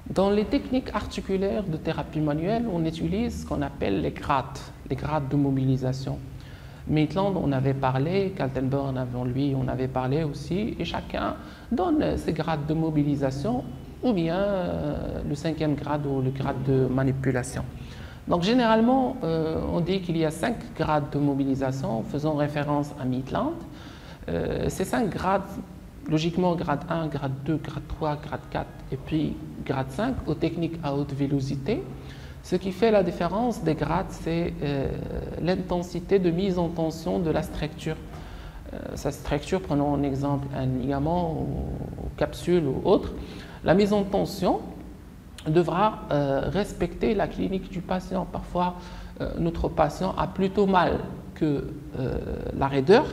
Dans les techniques articulaires de thérapie manuelle, on utilise ce qu'on appelle les grades de mobilisation. Maitland, on avait parlé, Kaltenborn avant lui, on avait parlé aussi, et chacun donne ses grades de mobilisation ou bien le 5e grade ou le grade de manipulation. Donc généralement, on dit qu'il y a 5 grades de mobilisation faisant référence à Maitland. Ces 5 grades, logiquement grade 1, grade 2, grade 3, grade 4 et puis grade 5 aux techniques à haute vélocité. Ce qui fait la différence des grades, c'est l'intensité de mise en tension de la structure. Sa structure, prenons en exemple un ligament ou capsule ou autre, la mise en tension devra respecter la clinique du patient. Parfois, notre patient a plutôt mal que la raideur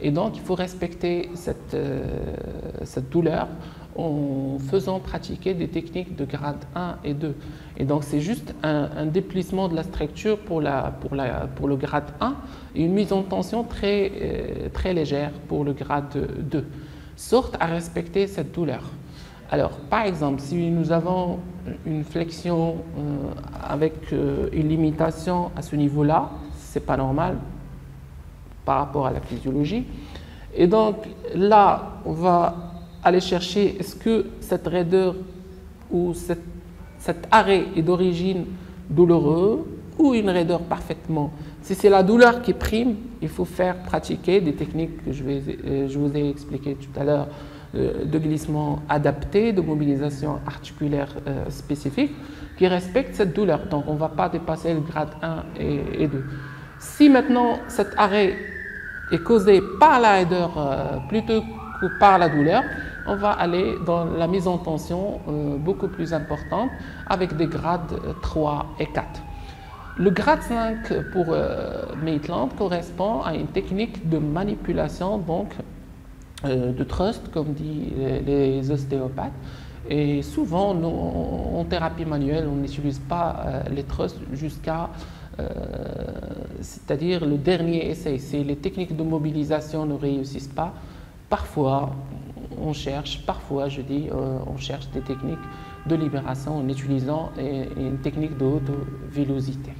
et donc il faut respecter cette douleur en faisant pratiquer des techniques de grade 1 et 2. Et donc c'est juste un déplissement de la structure pour le grade 1 et une mise en tension très légère pour le grade 2, sorte à respecter cette douleur. Alors, par exemple, si nous avons une flexion avec une limitation à ce niveau-là, ce n'est pas normal par rapport à la physiologie. Et donc là, on va aller chercher est-ce que cette raideur ou cet arrêt est d'origine douloureuse ou une raideur parfaitement. Si c'est la douleur qui prime, il faut faire pratiquer des techniques que je vous ai expliquées tout à l'heure, de glissement adapté, de mobilisation articulaire spécifique qui respecte cette douleur. Donc on ne va pas dépasser le grade 1 et 2. Si maintenant cet arrêt est causé par la raideur plutôt que par la douleur, on va aller dans la mise en tension beaucoup plus importante avec des grades 3 et 4. Le grade 5 pour Maitland correspond à une technique de manipulation donc de trust, comme disent les ostéopathes. Et souvent, en thérapie manuelle, on n'utilise pas les trusts jusqu'à, c'est-à-dire le dernier essai. Si les techniques de mobilisation ne réussissent pas, parfois on cherche des techniques de libération en utilisant une technique de haute vélocité.